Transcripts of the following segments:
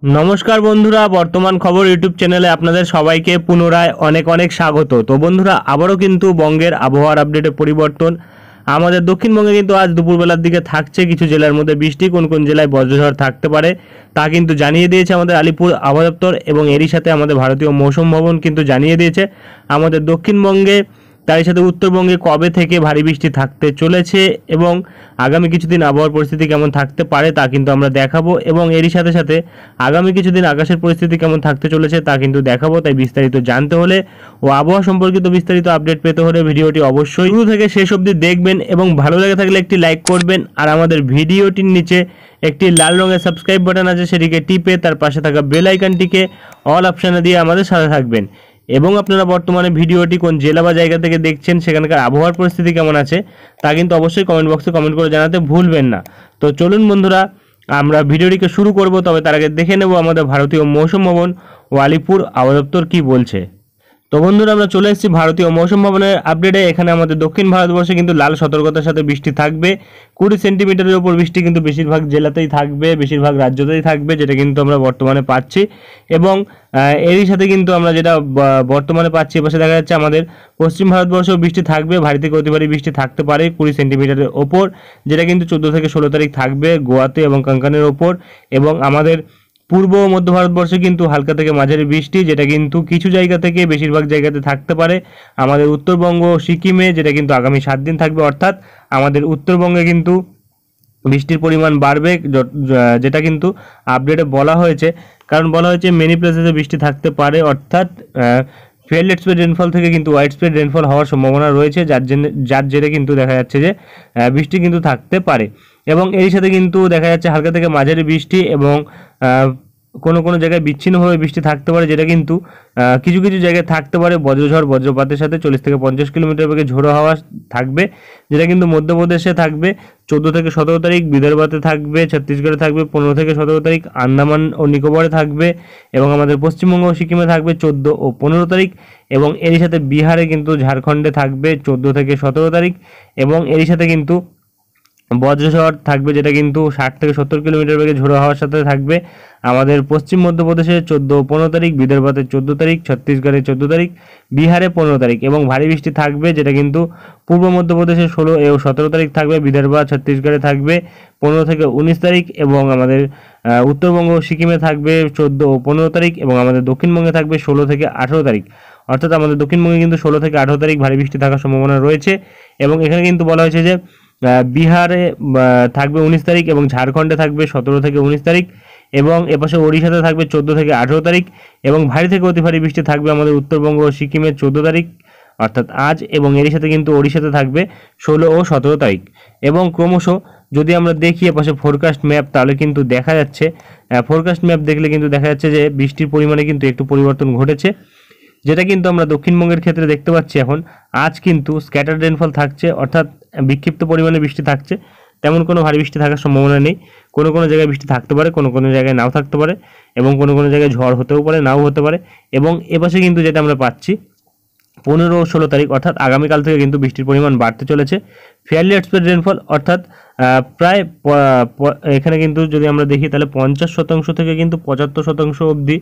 নমস্কার বন্ধুরা, বর্তমান খবর ইউটিউব চ্যানেলে আপনাদের সবাইকে পুনরায় অনেক অনেক স্বাগত। তো বন্ধুরা, আবারও কিন্তু বঙ্গের আবহাওয়ার আপডেটে পরিবর্তন। আমাদের দক্ষিণবঙ্গে কিন্তু আজ দুপুরবেলার দিকে থাকছে কিছু জেলার মধ্যে বৃষ্টি, কোন কোন জেলায় বজ্রঝড় থাকতে পারে তা কিন্তু জানিয়ে দিয়েছে আমাদের আলিপুর আবহাওয়া দপ্তর, এবং এরই সাথে আমাদের ভারতীয় মৌসুম ভবন কিন্তু জানিয়ে দিয়েছে আমাদের দক্ষিণবঙ্গে তারই সাথে উত্তরবঙ্গে কবে থেকে ভারী বৃষ্টি থাকতে চলেছে এবং আগামী কিছুদিন আবহাওয়ার পরিস্থিতি কেমন থাকতে পারে তা কিন্তু আমরা দেখাবো, এবং এরই সাথে সাথে আগামী কিছুদিন আকাশের পরিস্থিতি কেমন থাকতে চলেছে তা কিন্তু দেখাবো। তাই বিস্তারিত জানতে হলে ও আবহাওয়া সম্পর্কিত বিস্তারিত আপডেট পেতে হলে ভিডিওটি অবশ্যই শুরু থেকে শেষ অবধি দেখবেন, এবং ভালো লেগে থাকলে একটি লাইক করবেন, আর আমাদের ভিডিওটির নিচে একটি লাল রঙের সাবস্ক্রাইব বাটন আছে, সেটিকে টিপে তার পাশে থাকা বেল আইকনটিকে অল অপশানে দিয়ে আমাদের সাথে থাকবেন। এবং আপনারা বর্তমানে ভিডিওটি কোন জেলা বা জায়গা থেকে দেখছেন, সেখানকার আবহাওয়ার পরিস্থিতি কেমন আছে তা কিন্তু অবশ্যই কমেন্ট বক্সে কমেন্ট করে জানাতে ভুলবেন না। তো চলুন বন্ধুরা, আমরা ভিডিওটিকে শুরু করব, তবে তার আগে দেখে নেব আমাদের ভারতীয় মৌসুম ভবন ও আলিপুর আবহাওয়া দপ্তর কী বলছে। তো বন্ধুরা, আমরা চলে এসেছি ভারতীয় মৌসুম ভবনের আপডেটে। এখানে আমাদের দক্ষিণ ভারতবর্ষে কিন্তু লাল সতর্কতার সাথে বৃষ্টি থাকবে। 20 সেন্টিমিটারের উপর বৃষ্টি কিন্তু বেশিরভাগ জেলাতেই থাকবে, বেশিরভাগ রাজ্যতেই থাকবে, যেটা কিন্তু আমরা বর্তমানে পাচ্ছি। এবং এরই সাথে কিন্তু আমরা যেটা বর্তমানে পাচ্ছি, এপাশে দেখা যাচ্ছে আমাদের পশ্চিম ভারতবর্ষেও বৃষ্টি থাকবে, ভারী থেকে অতি ভারী বৃষ্টি থাকতে পারে 20 সেন্টিমিটারের ওপর, যেটা কিন্তু 14 থেকে 16 তারিখ থাকবে গোয়াতে এবং কঙ্কনের ওপর। এবং আমাদের পূর্ব ও মধ্য ভারতবর্ষে কিন্তু হালকা থেকে মাঝারি বৃষ্টি, যেটা কিন্তু কিছু জায়গা থেকে বেশিরভাগ জায়গাতে থাকতে পারে আমাদের উত্তরবঙ্গ সিকিমে, যেটা কিন্তু আগামী 7 দিন থাকবে। অর্থাৎ আমাদের উত্তরবঙ্গে কিন্তু বৃষ্টির পরিমাণ বাড়বে, যেটা কিন্তু আপডেটে বলা হয়েছে। কারণ বলা হয়েছে মেনি প্লেসেসে বৃষ্টি থাকতে পারে, অর্থাৎ ফেয়ারলি স্প্রেড রেনফল থেকে কিন্তু ওয়াইড স্প্রেড রেনফল হওয়ার সম্ভাবনা রয়েছে, যার জেরে কিন্তু দেখা যাচ্ছে যে বৃষ্টি কিন্তু থাকতে পারে। এবং এর সাথে কিন্তু দেখা যাচ্ছে হালকা থেকে মাঝারি বৃষ্টি, এবং কোনো কোনো জায়গায় বিচ্ছিন্নভাবে বৃষ্টি থাকতে পারে, যেটা কিন্তু কিছু কিছু জায়গায় থাকতে পারে বজ্রঝড় বজ্রপাতের সাথে 40 থেকে 50 কিলোমিটার বেগে ঝোড়ো হাওয়া থাকবে, যেটা কিন্তু মধ্যপ্রদেশে থাকবে 14 থেকে 17 তারিখ, বিদর্ভতে থাকবে, ছত্তিশগড়ে থাকবে 15 থেকে 17 তারিখ, আন্দামান ও নিকোবরে থাকবে, এবং আমাদের পশ্চিমবঙ্গ ও সিকিমে থাকবে 14 ও 15 তারিখ, এবং এরই সাথে বিহারে কিন্তু ঝাড়খণ্ডে থাকবে 14 থেকে 17 তারিখ, এবং এরই সাথে কিন্তু বজ্রঝড় থাকবে, যেটা কিন্তু 60 থেকে 70 কিলোমিটার বেগে ঝোড়ো হাওয়ার সাথে থাকবে আমাদের পশ্চিম মধ্যপ্রদেশে 14 ও 15 তারিখ, বিদর্ভতে 14 তারিখ, ছত্তিশগড়ে 14 তারিখ, বিহারে 15 তারিখ, এবং ভারী বৃষ্টি থাকবে, যেটা কিন্তু পূর্ব মধ্যপ্রদেশে 16 ও 17 তারিখ থাকবে, বিদর্ভ ছত্তিশগড়ে থাকবে 15 থেকে 19 তারিখ, এবং আমাদের উত্তরবঙ্গ সিকিমে থাকবে 14 ও 15 তারিখ, এবং আমাদের দক্ষিণবঙ্গে থাকবে 16 থেকে 18 তারিখ। অর্থাৎ আমাদের দক্ষিণবঙ্গে কিন্তু 16 থেকে 18 তারিখ ভারী বৃষ্টি থাকার সম্ভাবনা রয়েছে। এবং এখানে কিন্তু বলা হয়েছে যে বিহারে থাকবে 19 তারিখ, এবং ঝাড়খণ্ডে থাকবে 17 থেকে 19 তারিখ, এবং এপাশে ওড়িশাতে থাকবে 14 থেকে 18 তারিখ, এবং ভারী থেকে অতি ভারী বৃষ্টি থাকবে আমাদের উত্তরবঙ্গ ও সিকিমে 14 তারিখ অর্থাৎ আজ, এবং এরই সাথে কিন্তু ওড়িশাতে থাকবে 16 ও 17 তারিখ। এবং ক্রমশ যদি আমরা দেখি এপাশে ফোরকাস্ট ম্যাপ, তাহলে কিন্তু দেখা যাচ্ছে ফোরকাস্ট ম্যাপ দেখলে কিন্তু দেখা যাচ্ছে যে বৃষ্টির পরিমাণে কিন্তু একটু পরিবর্তন ঘটেছে, যেটা কিন্তু আমরা দক্ষিণবঙ্গের ক্ষেত্রে দেখতে পাচ্ছি। এখন আজ কিন্তু স্ক্যাটার রেনফল থাকছে, অর্থাৎ বিক্ষিপ্ত পরিমাণে বৃষ্টি থাকছে, তেমন কোনো ভারী বৃষ্টি থাকার সম্ভাবনা নেই। কোনো কোনো জায়গায় বৃষ্টি থাকতে পারে, কোনো কোনো জায়গায় নাও থাকতে পারে, এবং কোনো কোনো জায়গায় ঝড় হতেও পারে, নাও হতে পারে। এবং এপাশে কিন্তু যেটা আমরা পাচ্ছি 15 ও 16 তারিখ অর্থাৎ আগামীকাল থেকে কিন্তু বৃষ্টির পরিমাণ বাড়তে চলেছে। ফেয়ারলি এক্সপেক্টেড রেনফল অর্থাৎ প্রায় এখানে কিন্তু যদি আমরা দেখি তাহলে 50% থেকে কিন্তু 75% অবধি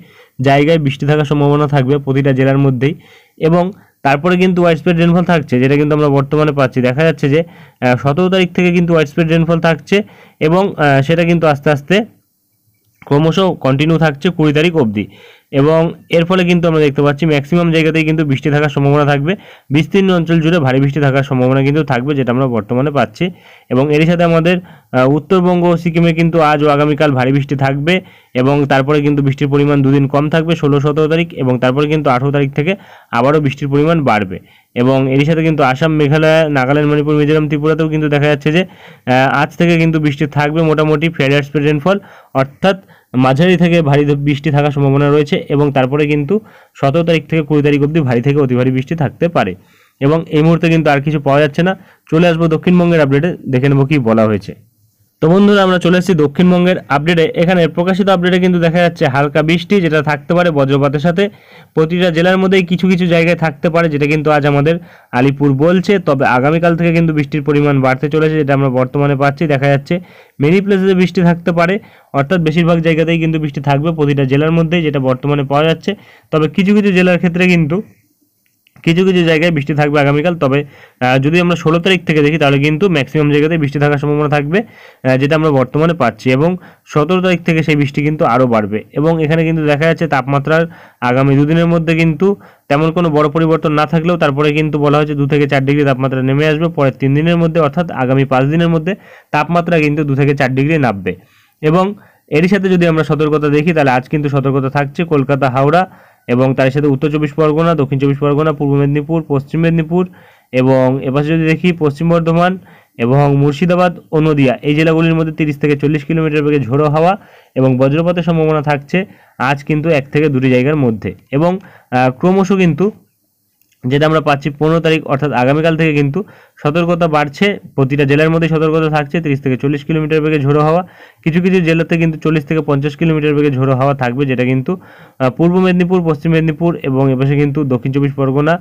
জায়গায় বৃষ্টি থাকার সম্ভাবনা থাকবে প্রতিটা জেলার মধ্যেই। এবং তারপরে কিন্তু ওয়াইড স্প্রেড রেনফল থাকছে, যেটা কিন্তু আমরা বর্তমানে পাচ্ছি। দেখা যাচ্ছে যে 17 তারিখ থেকে কিন্তু ওয়াইড স্প্রেড রেনফল থাকছে, এবং সেটা কিন্তু আস্তে আস্তে ক্রমশ কন্টিনিউ থাকছে 20 তারিখ অবধি। এবং এর ফলে কিন্তু আমরা দেখতে পাচ্ছি ম্যাক্সিমাম জায়গাতেই কিন্তু বৃষ্টি থাকার সম্ভাবনা থাকবে, বিস্তীর্ণ অঞ্চল জুড়ে ভারী বৃষ্টি থাকার সম্ভাবনা কিন্তু থাকবে, যেটা আমরা বর্তমানে পাচ্ছি। এবং এর সাথে আমাদের উত্তরবঙ্গ ও সিকিমে কিন্তু আজ ও আগামীকাল ভারী বৃষ্টি থাকবে, এবং তারপরে কিন্তু বৃষ্টির পরিমাণ দুদিন কম থাকবে 16-17 তারিখ, এবং তারপরে কিন্তু 18 তারিখ থেকে আবারও বৃষ্টির পরিমাণ বাড়বে। এবং এর সাথে কিন্তু আসাম, মেঘালয়, নাগাল্যান্ড, মণিপুর, মিজোরাম, ত্রিপুরাতেও কিন্তু দেখা যাচ্ছে যে আজ থেকে কিন্তু বৃষ্টি থাকবে মোটামুটি ফেয়ার স্প্রেড রেনফল, অর্থাৎ মাঝারি থেকে ভারী বৃষ্টি থাকার সম্ভাবনা রয়েছে। এবং তারপরে কিন্তু 17 তারিখ থেকে 20 তারিখ অবধি ভারী থেকে অতি ভারী বৃষ্টি থাকতে পারে। এবং এই মুহূর্তে কিন্তু আর কিছু পাওয়া যাচ্ছে না। চলে আসবো দক্ষিণবঙ্গের আপডেটে, দেখে নেবো কি বলা হয়েছে। তো বন্ধুরা আমরা চলে এসেছি দক্ষিণবঙ্গের আপডেটে। এখানে প্রকাশিত আপডেটে কিন্তু দেখা যাচ্ছে হালকা বৃষ্টি, যেটা থাকতে পারে বজ্রপাতের সাথে। প্রতিটা জেলার মধ্যেই কিছু কিছু জায়গায় থাকতে পারে, যেটা কিন্তু আজ আমাদের আলিপুর বলছে। তবে আগামীকাল থেকে কিন্তু বৃষ্টির পরিমাণ বাড়তে চলেছে, যেটা আমরা বর্তমানে পাচ্ছি। দেখা যাচ্ছে মেনি প্লেসে বৃষ্টি থাকতে পারে, অর্থাৎ বেশিরভাগ জায়গাতেই কিন্তু বৃষ্টি থাকবে প্রতিটা জেলার মধ্যেই, যেটা বর্তমানে পাওয়া যাচ্ছে। তবে কিছু কিছু জেলার ক্ষেত্রে কিন্তু কিছু কিছু জায়গায় বৃষ্টি থাকবে আগামীকাল। তবে যদি আমরা 16 তারিখ থেকে দেখি, তাহলে কিন্তু ম্যাক্সিমাম জায়গাতে বৃষ্টি থাকার সম্ভাবনা থাকবে, যেটা আমরা বর্তমানে পাচ্ছি। এবং 17 তারিখ থেকে সেই বৃষ্টি কিন্তু আরও বাড়বে। এবং এখানে কিন্তু দেখা যাচ্ছে তাপমাত্রার আগামী দুদিনের মধ্যে কিন্তু তেমন কোনো বড় পরিবর্তন না থাকলেও তারপরে কিন্তু বলা হয়েছে 2 থেকে 4 ডিগ্রি তাপমাত্রা নেমে আসবে পরের 3 দিনের মধ্যে, অর্থাৎ আগামী 5 দিনের মধ্যে তাপমাত্রা কিন্তু 2 থেকে 4 ডিগ্রি নামবে। এবং এরই সাথে যদি আমরা সতর্কতা দেখি, তাহলে আজ কিন্তু সতর্কতা থাকছে কলকাতা, হাওড়া এবং তার সাথে উত্তর 24 পরগনা, দক্ষিণ 24 পরগনা, পূর্ব মেদিনীপুর, পশ্চিম মেদিনীপুর এবং এপাশে যদি দেখি পশ্চিম বর্ধমান এবং মুর্শিদাবাদ ও নদিয়া, এই জেলাগুলির মধ্যে 30 থেকে 40 কিলোমিটার বেগে ঝোড়ো হাওয়া এবং বজ্রপাতের সম্ভাবনা থাকছে আজ কিন্তু 1 থেকে 2টি জায়গার মধ্যে। এবং ক্রমশ কিন্তু যেটা আমরা পাচ্ছি 15 তারিখ অর্থাৎ আগামীকাল থেকে কিন্তু সতর্কতা বাড়ছে, প্রতিটা জেলার মধ্যে সতর্কতা থাকছে। 30 থেকে 40 কিলোমিটার বেগে ঝোড়ো হাওয়া, কিছু কিছু জেলাতে কিন্তু 40 থেকে 50 কিলোমিটার বেগে ঝোড়ো হাওয়া থাকবে, যেটা কিন্তু পূর্ব মেদিনীপুর, পশ্চিম মেদিনীপুর এবং এপাশে কিন্তু দক্ষিণ 24 পরগনা,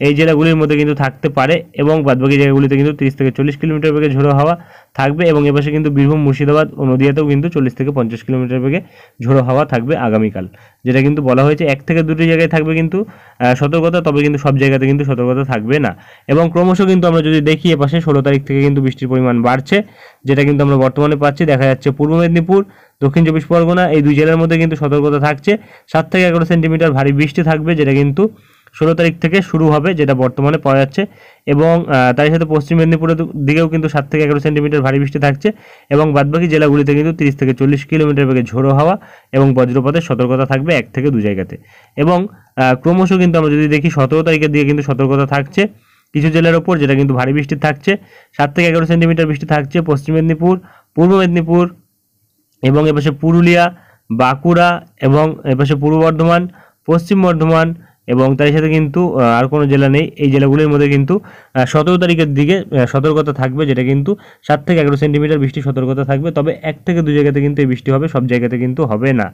এই জেলাগুলির মধ্যে কিন্তু থাকতে পারে। এবং বাদবাকি জায়গাগুলিতে কিন্তু 30 থেকে 40 কিলোমিটার বেগে ঝোড়ো হাওয়া থাকবে। এবং এপাশে কিন্তু বীরভূম, মুর্শিদাবাদ ও নদিয়াতেও কিন্তু 40 থেকে 50 কিলোমিটার বেগে ঝোড়ো হাওয়া থাকবে আগামীকাল, যেটা কিন্তু বলা হয়েছে 1 থেকে 2টি জায়গায় থাকবে কিন্তু সতর্কতা, তবে কিন্তু সব জায়গাতে কিন্তু সতর্কতা থাকবে না। এবং ক্রমশ কিন্তু আমরা যদি দেখি এপাশে 16 তারিখ থেকে কিন্তু বৃষ্টির পরিমাণ বাড়ছে, যেটা কিন্তু আমরা বর্তমানে পাচ্ছি। দেখা যাচ্ছে পূর্ব মেদিনীপুর, দক্ষিণ 24 পরগনা, এই দুই জেলার মধ্যে কিন্তু সতর্কতা থাকছে। 7 থেকে 11 সেন্টিমিটার ভারী বৃষ্টি থাকবে, যেটা কিন্তু 16 তারিখ থেকে শুরু হবে, যেটা বর্তমানে পাওয়া যাচ্ছে। এবং তার সাথে পশ্চিম মেদিনীপুরের দিকেও কিন্তু 7 থেকে 11 সেন্টিমিটার ভারী বৃষ্টি থাকছে। এবং বাদবাকি জেলাগুলিতে কিন্তু 30 থেকে 40 কিলোমিটার বেগে ঝোড়ো হাওয়া এবং বজ্রপাতের সতর্কতা থাকবে 1 থেকে 2 জায়গাতে। এবং ক্রমশ কিন্তু আমরা যদি দেখি 17 তারিখের দিকে কিন্তু সতর্কতা থাকছে কিছু জেলার ওপর, যেটা কিন্তু ভারী বৃষ্টি থাকছে। 7 থেকে 11 সেন্টিমিটার বৃষ্টি থাকছে পশ্চিম মেদিনীপুর, পূর্ব মেদিনীপুর এবং এপাশে পুরুলিয়া, বাঁকুড়া এবং এপাশে পূর্ব বর্ধমান, পশ্চিম বর্ধমান এবং তার সাথে কিন্তু আর কোনো জেলা নেই। এই জেলাগুলির মধ্যে কিন্তু 17 তারিখের দিকে সতর্কতা থাকবে, যেটা কিন্তু 7 থেকে 11 সেন্টিমিটার বৃষ্টি সতর্কতা থাকবে। তবে 1 থেকে 2 জায়গাতে কিন্তু এই বৃষ্টি হবে, সব জায়গাতে কিন্তু হবে না,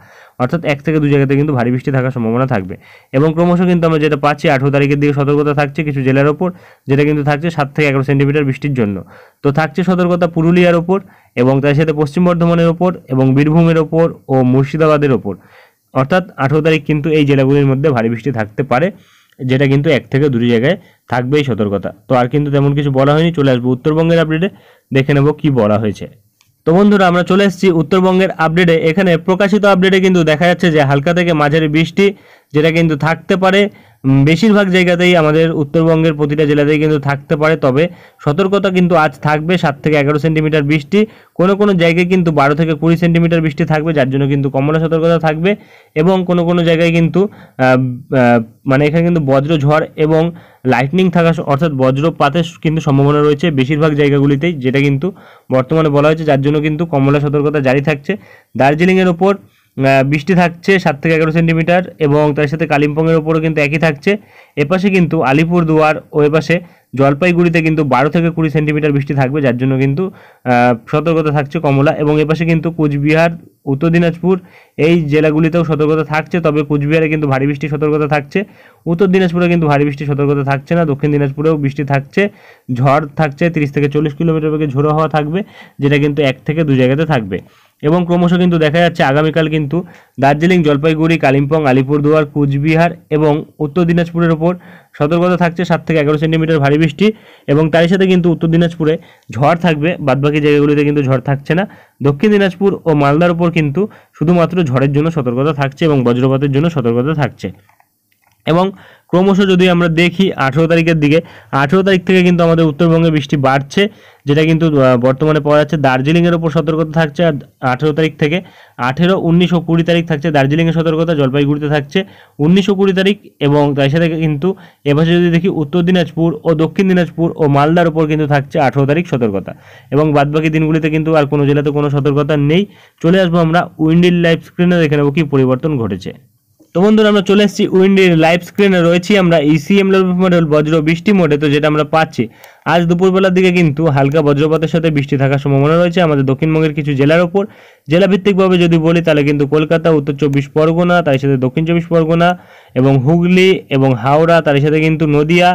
অর্থাৎ 1 থেকে 2 জায়গাতে কিন্তু ভারী বৃষ্টি থাকার সম্ভাবনা থাকবে। এবং ক্রমশ কিন্তু আমরা যেটা পাচ্ছি 18 তারিখের দিকে সতর্কতা থাকছে কিছু জেলার ওপর, যেটা কিন্তু থাকছে 7 থেকে 11 সেন্টিমিটার বৃষ্টির জন্য। তো থাকছে সতর্কতা পুরুলিয়ার ওপর এবং তার সাথে পশ্চিম বর্ধমানের ওপর এবং বীরভূমের ওপর ও মুর্শিদাবাদের ওপর, অর্থাৎ 18 তারিখ কিন্তু এই জেলাগুলির মধ্যে ভারী বৃষ্টি থাকতে পারে, যেটা কিন্তু 1 থেকে 2 জায়গায় থাকবে এই সতর্কতা। তো আর কিন্তু তেমন কিছু বলা হয়নি, চলে আসবো উত্তরবঙ্গের আপডেটে, দেখে নেব কি বলা হয়েছে। তো বন্ধুরা আমরা চলে এসেছি উত্তরবঙ্গের আপডেটে। এখানে প্রকাশিত আপডেটে কিন্তু দেখা যাচ্ছে যে হালকা থেকে মাঝারি বৃষ্টি, যেটা কিন্তু থাকতে পারে বেশিরভাগ জায়গাতেই, আমাদের উত্তরবঙ্গের প্রতিটা জেলাতেই কিন্তু থাকতে পারে। তবে সতর্কতা কিন্তু আজ থাকবে 7 থেকে 11 সেন্টিমিটার বৃষ্টি, কোনো কোনো জায়গায় কিন্তু 12 থেকে 20 সেন্টিমিটার বৃষ্টি থাকবে, যার জন্য কিন্তু কমলা সতর্কতা থাকবে। এবং কোনো কোনো জায়গায় কিন্তু মানে এখানে কিন্তু বজ্র ঝড় এবং লাইটনিং থাকা, অর্থাৎ বজ্রপাতের কিন্তু সম্ভাবনা রয়েছে বেশিরভাগ জায়গাগুলিতেই, যেটা কিন্তু বর্তমানে বলা হয়েছে, যার জন্য কিন্তু কমলা সতর্কতা জারি থাকছে। দার্জিলিংয়ের ওপর বৃষ্টি থাকছে 7 থেকে 11 সেন্টিমিটার এবং তার সাথে কালিম্পংয়ের ওপরও কিন্তু একই থাকছে। এপাশে কিন্তু আলিপুরদুয়ার ও এপাশে জলপাইগুড়িতে কিন্তু 12 থেকে 20 সেন্টিমিটার বৃষ্টি থাকবে, যার জন্য কিন্তু সতর্কতা থাকছে কমলা। এবং এপাশে কিন্তু কুচবিহার, উত্তর দিনাজপুর এই জেলাগুলিতেও সতর্কতা থাকছে, তবে কুচবিহারে কিন্তু ভারী বৃষ্টির সতর্কতা থাকছে। উত্তর দিনাজপুরে কিন্তু ভারী বৃষ্টির সতর্কতা থাকছে না, দক্ষিণ দিনাজপুরেও বৃষ্টি থাকছে, ঝড় থাকছে 30 থেকে 40 কিলোমিটার বেগে ঝোড়ো হাওয়া থাকবে, যেটা কিন্তু 1 থেকে 2 জায়গাতে থাকবে। এবং ক্রমশ কিন্তু দেখা যাচ্ছে আগামীকাল কিন্তু দার্জিলিং, জলপাইগুড়ি, কালিম্পং, আলিপুরদুয়ার, কুচবিহার এবং উত্তর দিনাজপুরের ওপর সতর্কতা থাকছে 7 থেকে 11 সেন্টিমিটার ভারী বৃষ্টি। এবং তারই সাথে কিন্তু উত্তর দিনাজপুরে ঝড় থাকবে, বাদবাকি জায়গাগুলিতে কিন্তু ঝড় থাকছে না। দক্ষিণ দিনাজপুর ও মালদার ওপর কিন্তু শুধুমাত্র ঝড়ের জন্য সতর্কতা থাকছে এবং বজ্রপাতের জন্য সতর্কতা থাকছে। এবং ক্রমশ যদি আমরা দেখি 18 তারিখের দিকে, 18 তারিখ থেকে কিন্তু আমাদের উত্তরবঙ্গে বৃষ্টি বাড়ছে, যেটা কিন্তু বর্তমানে পাওয়া যাচ্ছে। দার্জিলিংয়ের ওপর সতর্কতা থাকছে 18 তারিখ থেকে, 18, 19 ও 20 তারিখ থাকছে দার্জিলিংয়ের সতর্কতা, জলপাইগুড়িতে থাকছে 19 ও 20 তারিখ। এবং তার সাথে কিন্তু এবার যদি দেখি উত্তর দিনাজপুর ও দক্ষিণ দিনাজপুর ও মালদার ওপর কিন্তু থাকছে 18 তারিখ সতর্কতা। এবং বাদবাকি দিনগুলিতে কিন্তু আর কোনো জেলাতে কোনো সতর্কতা নেই। চলে আসবো আমরা উইন্ডিল লাইভ স্ক্রিনে, দেখে নেবো কি পরিবর্তন ঘটেছে। তো বন্ধুরা আমরা চলে এসেছি উইন্ডের লাইভ স্ক্রিনে রয়েছি আমরা ইসিএম মডেল বজ্র বৃষ্টি মোডে। তো যেটা আমরা পাচ্ছি আজ দুপুরবেলার দিকে কিন্তু হালকা বজ্রপাতের সাথে বৃষ্টি থাকার সম্ভাবনা রয়েছে আমাদের দক্ষিণবঙ্গের কিছু জেলার ওপর। জেলাভিত্তিকভাবে যদি বলি তাহলে কিন্তু কলকাতা, উত্তর চব্বিশ পরগনা, তার সাথে দক্ষিণ চব্বিশ পরগনা এবং হুগলি এবং হাওড়া, তার সাথে কিন্তু নদিয়া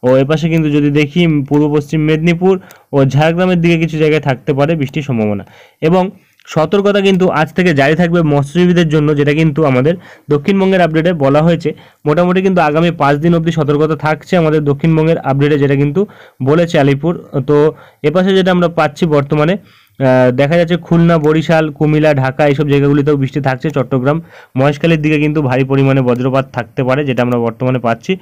ও এপাশে কিন্তু যদি দেখি পূর্ব পশ্চিম মেদিনীপুর ও ঝাড়গ্রামের দিকে কিছু জায়গায় থাকতে পারে বৃষ্টির সম্ভাবনা। এবং সতর্কতা কিন্তু আজ থেকে জারি থাকবে মৎস্যজীবীদের জন্য, যেটা কিন্তু আমাদের দক্ষিণবঙ্গের আপডেটে বলা হয়েছে। মোটামুটি কিন্তু আগামী 5 দিন অবধি সতর্কতা থাকছে আমাদের দক্ষিণবঙ্গের আপডেটে, যেটা কিন্তু বলেছে আলিপুর। তো এপাশে যেটা আমরা পাচ্ছি বর্তমানে দেখা যাচ্ছে খুলনা, বরিশাল, কুমিল্লা, ঢাকা এইসব জায়গাগুলিতেও বৃষ্টি থাকছে। চট্টগ্রাম, মহেশখালীর দিকে কিন্তু ভারী পরিমাণে বজ্রপাত থাকতে পারে, যেটা আমরা বর্তমানে পাচ্ছি।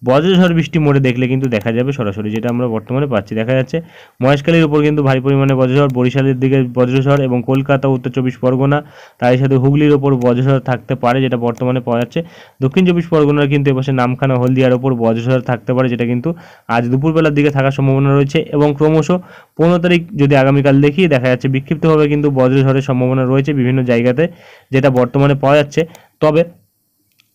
বজ্রঝড় বৃষ্টি মোডে দেখলে কিন্তু দেখা যাবে সরাসরি, যেটা আমরা বর্তমানে পাচ্ছি। দেখা যাচ্ছে মহেশখালীর উপর কিন্তু ভারী পরিমাণে বজ্রঝড়, বরিশালের দিকে বজ্রঝড় এবং কলকাতা, উত্তর চব্বিশ পরগনা, তার সাথে হুগলির ওপর বজ্রঝড় থাকতে পারে, যেটা বর্তমানে পাওয়া যাচ্ছে। দক্ষিণ চব্বিশ পরগনার কিন্তু এপাশে নামখানা, হলদিয়ার ওপর বজ্রঝড় থাকতে পারে, যেটা কিন্তু আজ দুপুরবেলার দিকে থাকার সম্ভাবনা রয়েছে। এবং ক্রমশ 15 তারিখ যদি আগামীকাল দেখি দেখা যাচ্ছে বিক্ষিপ্তভাবে কিন্তু বজ্রঝড়ের সম্ভাবনা রয়েছে বিভিন্ন জায়গাতে, যেটা বর্তমানে পাওয়া যাচ্ছে। তবে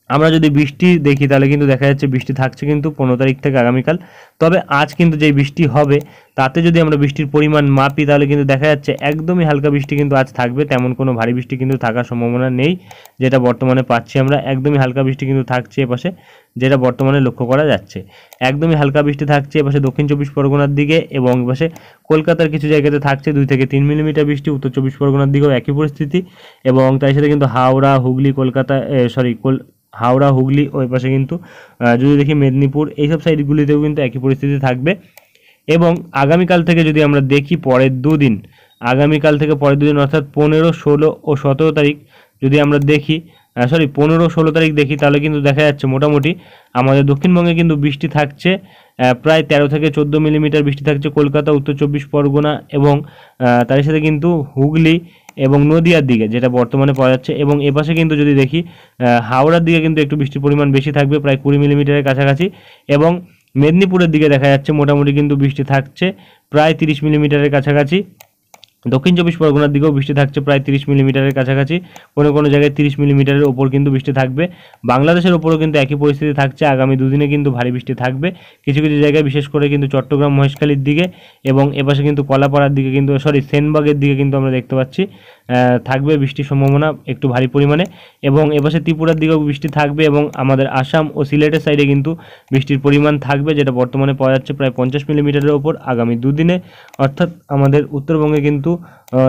আমরা যদি বৃষ্টি দেখি তাহলে কিন্তু দেখা যাচ্ছে বৃষ্টি থাকছে কিন্তু 15 তারিখ থেকে আগামীকাল। তবে আজ কিন্তু যেই বৃষ্টি হবে তাতে যদি আমরা বৃষ্টির পরিমাণ মাপি তাহলে কিন্তু দেখা যাচ্ছে একদমই হালকা বৃষ্টি কিন্তু আজ থাকবে, তেমন কোনো ভারী বৃষ্টি কিন্তু থাকার সম্ভাবনা নেই, যেটা বর্তমানে পাচ্ছি আমরা। একদমই হালকা বৃষ্টি কিন্তু থাকছে এপাশে, যেটা বর্তমানে লক্ষ্য করা যাচ্ছে। একদমই হালকা বৃষ্টি থাকছে এপাশে দক্ষিণ চব্বিশ পরগনার দিকে, এবং এপাশে কলকাতার কিছু জায়গাতে থাকছে 2 থেকে 3 মিলিমিটার বৃষ্টি। উত্তর চব্বিশ পরগনার দিকেও একই পরিস্থিতি, এবং তার সাথে কিন্তু হাওড়া, হুগলি, কলকাতা হাওড়া, হুগলি ওই পাশে কিন্তু যদি দেখি মেদিনীপুর এইসব সাইডগুলিতেও কিন্তু একই পরিস্থিতি থাকবে। এবং আগামীকাল থেকে যদি আমরা দেখি পরের দুদিন, আগামীকাল থেকে পরের দুদিন অর্থাৎ 15, 16 ও 17 তারিখ যদি আমরা দেখি 15, 16 তারিখ দেখি তাহলে কিন্তু দেখা যাচ্ছে মোটামুটি আমাদের দক্ষিণবঙ্গে কিন্তু বৃষ্টি থাকছে প্রায় 13 থেকে 14 মিলিমিটার বৃষ্টি থাকছে কলকাতা, উত্তর চব্বিশ পরগনা এবং তার সাথে কিন্তু হুগলি এবং নদিয়ার দিকে, যেটা বর্তমানে পাওয়া যাচ্ছে। এবং এপাশে কিন্তু যদি দেখি হাওড়ার দিকে কিন্তু একটু বৃষ্টির পরিমাণ বেশি থাকবে, প্রায় 20 মিলিমিটারের কাছাকাছি। এবং মেদিনীপুরের দিকে দেখা যাচ্ছে মোটামুটি কিন্তু বৃষ্টি থাকছে প্রায় 30 মিলিমিটারের কাছাকাছি। দক্ষিণ চব্বিশ পরগনার দিকেও বৃষ্টি থাকছে প্রায় 30 মিলিমিটারের কাছাকাছি, কোনো কোনো জায়গায় 30 মিলিমিটারের ওপর কিন্তু বৃষ্টি থাকবে। বাংলাদেশের ওপরও কিন্তু একই পরিস্থিতি থাকছে, আগামী দুদিনে কিন্তু ভারী বৃষ্টি থাকবে কিছু কিছু জায়গায়, বিশেষ করে কিন্তু চট্টগ্রাম, মহেশখালীর দিকে এবং এপাশে কিন্তু কলাপাড়ার দিকে কিন্তু সেনবাগের দিকে কিন্তু আমরা দেখতে পাচ্ছি থাকবে বৃষ্টির সম্ভাবনা একটু ভারী পরিমাণে। এবং এপাশে ত্রিপুরার দিকেও বৃষ্টি থাকবে, এবং আমাদের আসাম ও সিলেটের সাইডে কিন্তু বৃষ্টির পরিমাণ থাকবে, যেটা বর্তমানে পাওয়া যাচ্ছে প্রায় 50 মিলিমিটারের ওপর আগামী দুদিনে। অর্থাৎ আমাদের উত্তরবঙ্গে কিন্তু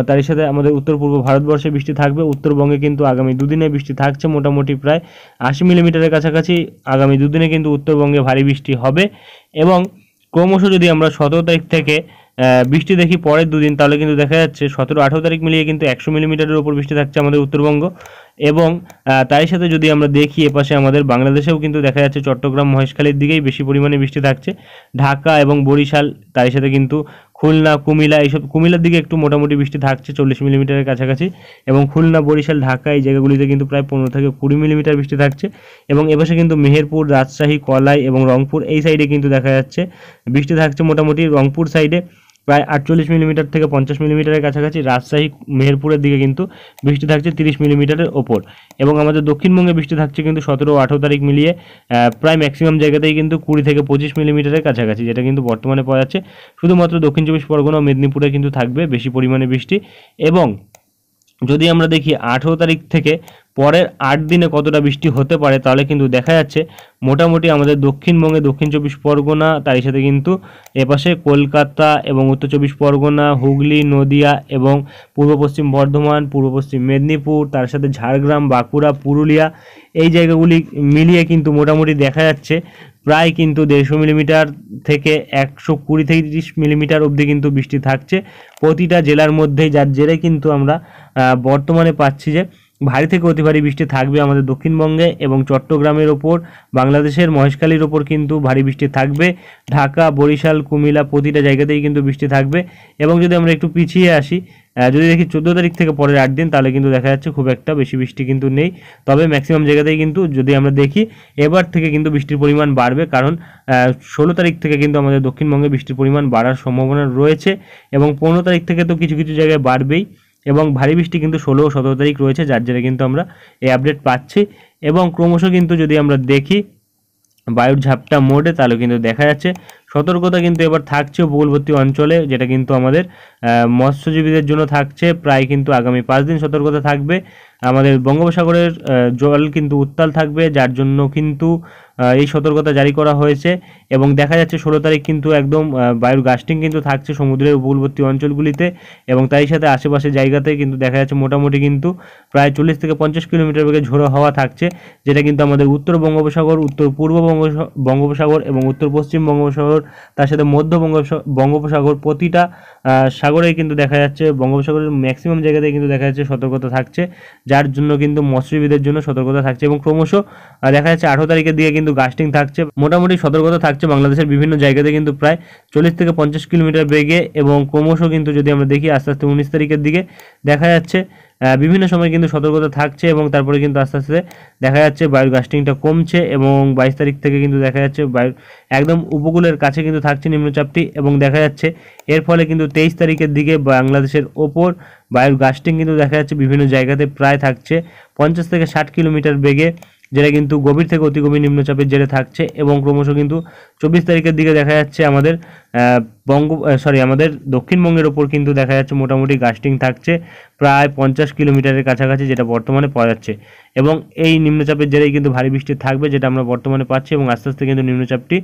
তার সাথে আমাদের উত্তর পূর্ব ভারতবর্ষে বৃষ্টি থাকবে। উত্তরবঙ্গে কিন্তু আগামী দুদিনে বৃষ্টি থাকছে মোটামুটি প্রায় 80 মিলিমিটারের কাছাকাছি। আগামী দুদিনে কিন্তু উত্তরবঙ্গে ভারী বৃষ্টি হবে। এবং ক্রমশ যদি আমরা 17 তারিখ থেকে বৃষ্টি দেখি পরের দুদিন তাহলে কিন্তু দেখা যাচ্ছে 17, 18 তারিখ মিলিয়ে কিন্তু 100 মিলিমিটারের ওপর বৃষ্টি থাকছে আমাদের উত্তরবঙ্গ। এবং তার সাথে যদি আমরা দেখি এপাশে আমাদের বাংলাদেশেও কিন্তু দেখা যাচ্ছে চট্টগ্রাম, মহেশখালীর দিকেই বেশি পরিমাণে বৃষ্টি থাকছে, ঢাকা এবং বরিশাল, তার সাথে কিন্তু খুলনা, কুমিল্লা, এইসব কুমিল্লার দিকে একটু মোটামুটি বৃষ্টি থাকছে 40 মিলিমিটারের কাছাকাছি। এবং খুলনা, বরিশাল, ঢাকা এই জায়গাগুলিতে কিন্তু প্রায় 15 থেকে 20 মিলিমিটার বৃষ্টি থাকছে। এবং এপাশে কিন্তু মেহেরপুর, রাজশাহী, কলাই এবং রংপুর এই সাইডে কিন্তু দেখা যাচ্ছে বৃষ্টি থাকছে মোটামুটি। রংপুর সাইডে প্রায় 48 মিলিমিটার থেকে 50 মিলিমিটারের কাছাকাছি। রাজশাহী, মেহেরপুরের দিকে কিন্তু বৃষ্টি থাকছে 30 মিলিমিটারের ওপর। এবং আমাদের দক্ষিণবঙ্গে বৃষ্টি থাকছে কিন্তু 17, 18 তারিখ মিলিয়ে প্রায় ম্যাক্সিমাম জায়গাতেই কিন্তু 20 থেকে 25 মিলিমিটারের কাছাকাছি, যেটা কিন্তু বর্তমানে পাওয়া যাচ্ছে। শুধুমাত্র দক্ষিণ চব্বিশ পরগনা ও মেদিনীপুরে কিন্তু থাকবে বেশি পরিমাণে বৃষ্টি। এবং যদি আমরা দেখি 18 তারিখ থেকে পরের 8 দিনে কতটা বৃষ্টি হতে পারে তাহলে কিন্তু দেখা যাচ্ছে মোটামুটি আমাদের দক্ষিণবঙ্গে দক্ষিণ চব্বিশ পরগনা, তার সাথে কিন্তু এপাশে কলকাতা এবং উত্তর চব্বিশ পরগনা, হুগলি, নদিয়া এবং পূর্ব পশ্চিম বর্ধমান, পূর্ব পশ্চিম মেদিনীপুর, তার সাথে ঝাড়গ্রাম, বাঁকুড়া, পুরুলিয়া এই জায়গাগুলি মিলিয়ে কিন্তু মোটামুটি দেখা যাচ্ছে প্রায় কিন্তু 150 মিলিমিটার থেকে 120 থেকে 30 মিলিমিটার অবধি কিন্তু বৃষ্টি থাকছে প্রতিটা জেলার মধ্যেই, যার জেরে কিন্তু আমরা বর্তমানে পাচ্ছি যে ভারী থেকে অতি ভারী বৃষ্টি থাকবে আমাদের দক্ষিণবঙ্গে। এবং চট্টগ্রামের ওপর, বাংলাদেশের মহেশখালীর ওপর কিন্তু ভারী বৃষ্টি থাকবে। ঢাকা, বরিশাল, কুমিল্লা প্রতিটা জায়গাতেই কিন্তু বৃষ্টি থাকবে। এবং যদি আমরা একটু পিছিয়ে আসি, যদি দেখি 14 তারিখ থেকে পরের 8 দিন তাহলে কিন্তু দেখা যাচ্ছে খুব একটা বেশি বৃষ্টি কিন্তু নেই। তবে ম্যাক্সিমাম জায়গাতেই কিন্তু যদি আমরা দেখি এবার থেকে কিন্তু বৃষ্টির পরিমাণ বাড়বে, কারণ 16 তারিখ থেকে কিন্তু আমাদের দক্ষিণবঙ্গে বৃষ্টির পরিমাণ বাড়ার সম্ভাবনা রয়েছে। এবং 15 তারিখ থেকে তো কিছু কিছু জায়গায় বাড়বেই। এবং ভারী বৃষ্টি কিন্তু 16 ও 17 তারিখ রয়েছে, যার জেরে কিন্তু আমরা এই আপডেট পাচ্ছি। এবং ক্রমশ কিন্তু যদি আমরা দেখি বায়ুর ঝাপটা মোডে, তাহলে কিন্তু দেখা যাচ্ছে সতর্কতা কিন্তু এবার থাকছে উপকূলবর্তী অঞ্চলে, যেটা কিন্তু আমাদের মৎস্যজীবীদের জন্য থাকছে। প্রায় কিন্তু আগামী 5 দিন সতর্কতা থাকবে। আমাদের বঙ্গোপসাগরের জল কিন্তু উত্তাল থাকবে, যার জন্য কিন্তু এই সতর্কতা জারি করা হয়েছে। এবং দেখা যাচ্ছে 16 তারিখ কিন্তু একদম বায়ুর গাস্টিং কিন্তু থাকছে সমুদ্রের উপকূলবর্তী অঞ্চলগুলিতে, এবং তাই সাথে আশেপাশের জায়গাতে কিন্তু দেখা যাচ্ছে মোটামুটি কিন্তু প্রায় 40 থেকে 50 কিলোমিটার বেগে ঝোড়ো হাওয়া থাকছে, যেটা কিন্তু আমাদের উত্তর বঙ্গোপসাগর, উত্তর পূর্ব বঙ্গোপসাগর এবং উত্তর পশ্চিম বঙ্গোপসাগর, তার সাথে মধ্য বঙ্গোপসাগর, প্রতিটা সাগরেই কিন্তু দেখা যাচ্ছে, বঙ্গোপসাগরের ম্যাক্সিমাম জায়গাতেই কিন্তু দেখা যাচ্ছে সতর্কতা থাকছে, যার জন্য কিন্তু মৎস্যজীবীদের জন্য সতর্কতা থাকছে। এবং ক্রমশ দেখা যাচ্ছে 18 তারিখের দিকে কিন্তু গাস্টিং থাকছে, মোটামুটি সতর্কতা থাকছে বাংলাদেশের বিভিন্ন জায়গাতে কিন্তু প্রায় 40 থেকে 50 কিলোমিটার বেগে। এবং ক্রমশ কিন্তু যদি আমরা দেখি আস্তে আস্তে 19 তারিখের দিকে দেখা যাচ্ছে বিভিন্ন সময় কিন্তু সতর্কতা থাকছে, এবং তারপরে কিন্তু আস্তে আস্তে দেখা যাচ্ছে বায়ুর গাস্টিংটা কমছে, এবং 22 তারিখ থেকে কিন্তু দেখা যাচ্ছে বায়ুর একদম উপকূলের কাছে কিন্তু থাকছে নিম্নচাপটি, এবং দেখা যাচ্ছে এর ফলে কিন্তু 23 তারিখের দিকে বাংলাদেশের ওপর বায়ুর গাস্টিং কিন্তু দেখা যাচ্ছে বিভিন্ন জায়গাতে প্রায় থাকছে 50 থেকে 60 কিলোমিটার বেগে, যেটা কিন্তু গভীর থেকে অতি গভীর নিম্নচাপের জেরে থাকছে। এবং ক্রমশ কিন্তু 24 তারিখের দিকে দেখা যাচ্ছে আমাদের আমাদের দক্ষিণবঙ্গের ওপর কিন্তু দেখা যাচ্ছে মোটামুটি গাস্টিং থাকছে প্রায় 50 কিলোমিটারের কাছাকাছি, যেটা বর্তমানে পাওয়া যাচ্ছে। এবং এই নিম্নচাপের জেরেই কিন্তু ভারী বৃষ্টি থাকবে, যেটা আমরা বর্তমানে পাচ্ছি, এবং আস্তে আস্তে কিন্তু নিম্নচাপটি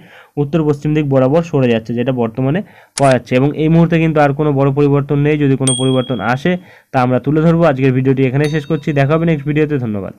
উত্তর পশ্চিম দিক বরাবর সরে যাচ্ছে, যেটা বর্তমানে পাওয়া যাচ্ছে। এবং এই মুহূর্তে কিন্তু আর কোনো বড় পরিবর্তন নেই, যদি কোনো পরিবর্তন আসে তা আমরা তুলে ধরবো। আজকের ভিডিওটি এখানে শেষ করছি, দেখা হবে নেক্সট ভিডিওতে। ধন্যবাদ।